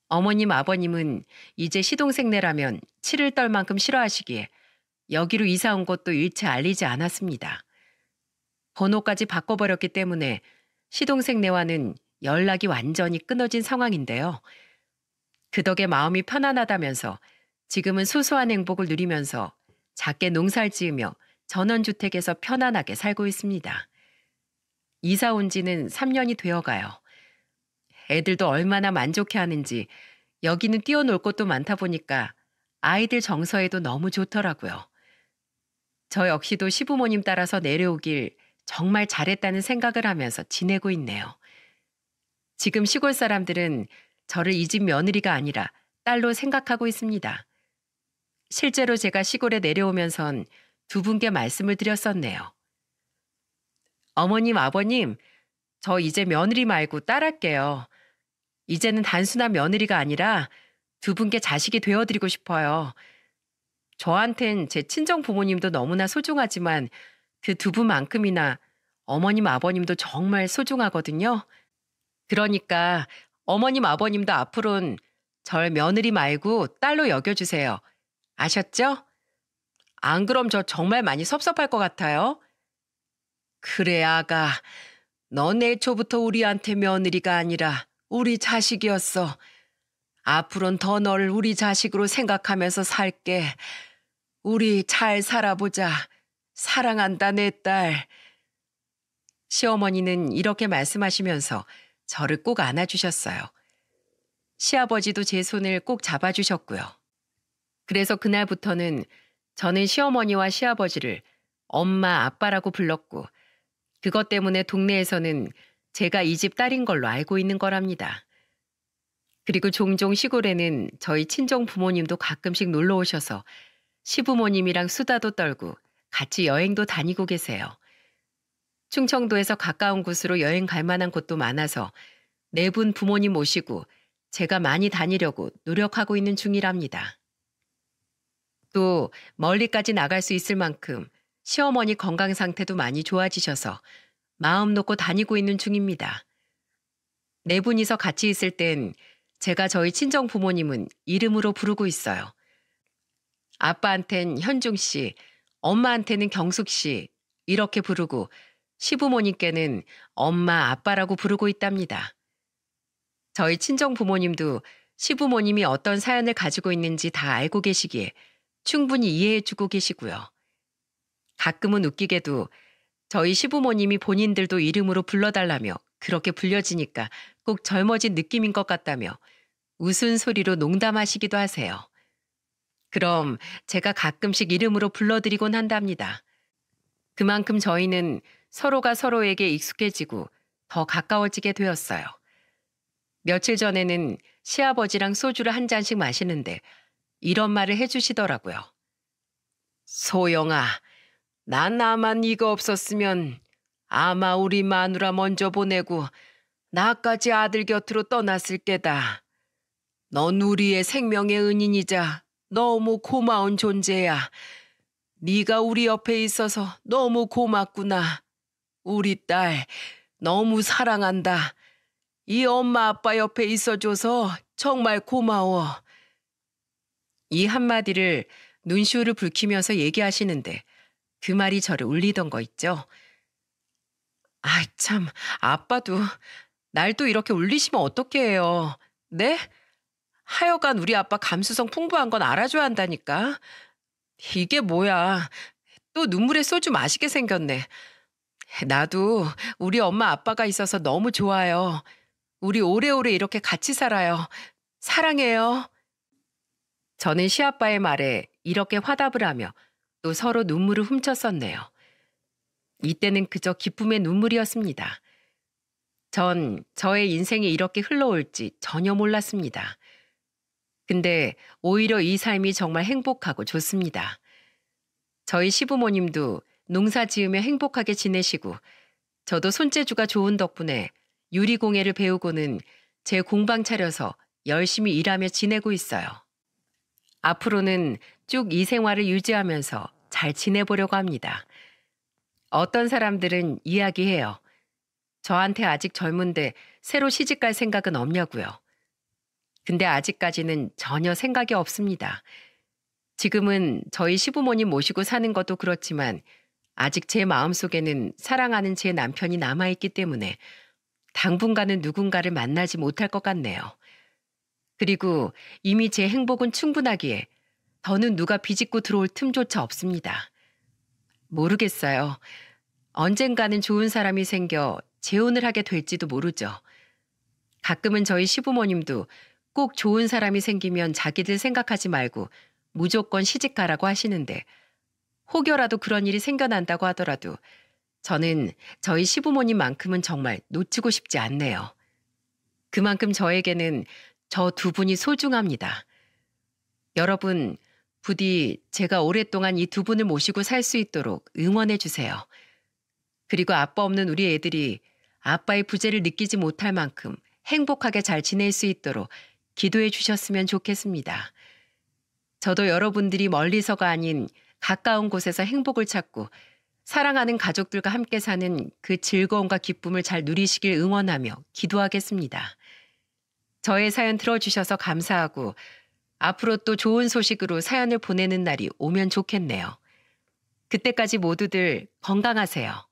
어머님 아버님은 이제 시동생네라면 치를 떨 만큼 싫어하시기에 여기로 이사 온 것도 일체 알리지 않았습니다. 번호까지 바꿔버렸기 때문에 시동생네와는 연락이 완전히 끊어진 상황인데요. 그 덕에 마음이 편안하다면서 지금은 소소한 행복을 누리면서 작게 농사를 지으며 전원주택에서 편안하게 살고 있습니다. 이사 온 지는 3년이 되어가요. 애들도 얼마나 만족해 하는지 여기는 뛰어놀 곳도 많다 보니까 아이들 정서에도 너무 좋더라고요. 저 역시도 시부모님 따라서 내려오길 정말 잘했다는 생각을 하면서 지내고 있네요. 지금 시골 사람들은 저를 이 집 며느리가 아니라 딸로 생각하고 있습니다. 실제로 제가 시골에 내려오면선 두 분께 말씀을 드렸었네요. 어머님, 아버님, 저 이제 며느리 말고 딸 할게요. 이제는 단순한 며느리가 아니라 두 분께 자식이 되어드리고 싶어요. 저한텐 제 친정 부모님도 너무나 소중하지만 그 두 분만큼이나 어머님, 아버님도 정말 소중하거든요. 그러니까 어머님, 아버님도 앞으로는 절 며느리 말고 딸로 여겨주세요. 아셨죠? 안 그럼 저 정말 많이 섭섭할 것 같아요. 그래, 아가. 넌 애초부터 우리한테 며느리가 아니라 우리 자식이었어. 앞으론 더 너를 우리 자식으로 생각하면서 살게. 우리 잘 살아보자. 사랑한다, 내 딸. 시어머니는 이렇게 말씀하시면서 저를 꼭 안아주셨어요. 시아버지도 제 손을 꼭 잡아주셨고요. 그래서 그날부터는 저는 시어머니와 시아버지를 엄마, 아빠라고 불렀고 그것 때문에 동네에서는 제가 이 집 딸인 걸로 알고 있는 거랍니다. 그리고 종종 시골에는 저희 친정 부모님도 가끔씩 놀러 오셔서 시부모님이랑 수다도 떨고 같이 여행도 다니고 계세요. 충청도에서 가까운 곳으로 여행 갈 만한 곳도 많아서 네 분 부모님 모시고 제가 많이 다니려고 노력하고 있는 중이랍니다. 또 멀리까지 나갈 수 있을 만큼 시어머니 건강 상태도 많이 좋아지셔서 마음 놓고 다니고 있는 중입니다. 네 분이서 같이 있을 땐 제가 저희 친정 부모님은 이름으로 부르고 있어요. 아빠한텐 현중 씨, 엄마한테는 경숙 씨 이렇게 부르고 시부모님께는 엄마, 아빠라고 부르고 있답니다. 저희 친정 부모님도 시부모님이 어떤 사연을 가지고 있는지 다 알고 계시기에 충분히 이해해주고 계시고요. 가끔은 웃기게도 저희 시부모님이 본인들도 이름으로 불러달라며 그렇게 불려지니까 꼭 젊어진 느낌인 것 같다며 웃은 소리로 농담하시기도 하세요. 그럼 제가 가끔씩 이름으로 불러드리곤 한답니다. 그만큼 저희는 서로가 서로에게 익숙해지고 더 가까워지게 되었어요. 며칠 전에는 시아버지랑 소주를 한 잔씩 마시는데 이런 말을 해주시더라고요. 소영아, 난 나만 네가 없었으면 아마 우리 마누라 먼저 보내고 나까지 아들 곁으로 떠났을 게다. 넌 우리의 생명의 은인이자 너무 고마운 존재야. 네가 우리 옆에 있어서 너무 고맙구나. 우리 딸 너무 사랑한다. 이 엄마 아빠 옆에 있어줘서 정말 고마워. 이 한마디를 눈시울을 붉히면서 얘기하시는데 그 말이 저를 울리던 거 있죠. 아이 참, 아빠도 날 또 이렇게 울리시면 어떡해 해요. 네? 하여간 우리 아빠 감수성 풍부한 건 알아줘야 한다니까. 이게 뭐야. 또 눈물에 소주 마시게 생겼네. 나도 우리 엄마 아빠가 있어서 너무 좋아요. 우리 오래오래 이렇게 같이 살아요. 사랑해요. 저는 시아빠의 말에 이렇게 화답을 하며 또 서로 눈물을 훔쳤었네요. 이때는 그저 기쁨의 눈물이었습니다. 전 저의 인생이 이렇게 흘러올지 전혀 몰랐습니다. 근데 오히려 이 삶이 정말 행복하고 좋습니다. 저희 시부모님도 농사 지으며 행복하게 지내시고 저도 손재주가 좋은 덕분에 유리공예를 배우고는 제 공방 차려서 열심히 일하며 지내고 있어요. 앞으로는 쭉 이 생활을 유지하면서 잘 지내보려고 합니다. 어떤 사람들은 이야기해요. 저한테 아직 젊은데 새로 시집갈 생각은 없냐고요. 근데 아직까지는 전혀 생각이 없습니다. 지금은 저희 시부모님 모시고 사는 것도 그렇지만 아직 제 마음속에는 사랑하는 제 남편이 남아있기 때문에 당분간은 누군가를 만나지 못할 것 같네요. 그리고 이미 제 행복은 충분하기에 더는 누가 비집고 들어올 틈조차 없습니다. 모르겠어요. 언젠가는 좋은 사람이 생겨 재혼을 하게 될지도 모르죠. 가끔은 저희 시부모님도 꼭 좋은 사람이 생기면 자기들 생각하지 말고 무조건 시집가라고 하시는데 혹여라도 그런 일이 생겨난다고 하더라도 저는 저희 시부모님만큼은 정말 놓치고 싶지 않네요. 그만큼 저에게는 저 두 분이 소중합니다. 여러분, 부디 제가 오랫동안 이 두 분을 모시고 살 수 있도록 응원해 주세요. 그리고 아빠 없는 우리 애들이 아빠의 부재를 느끼지 못할 만큼 행복하게 잘 지낼 수 있도록 기도해 주셨으면 좋겠습니다. 저도 여러분들이 멀리서가 아닌 가까운 곳에서 행복을 찾고 사랑하는 가족들과 함께 사는 그 즐거움과 기쁨을 잘 누리시길 응원하며 기도하겠습니다. 저의 사연 들어주셔서 감사하고 앞으로 또 좋은 소식으로 사연을 보내는 날이 오면 좋겠네요. 그때까지 모두들 건강하세요.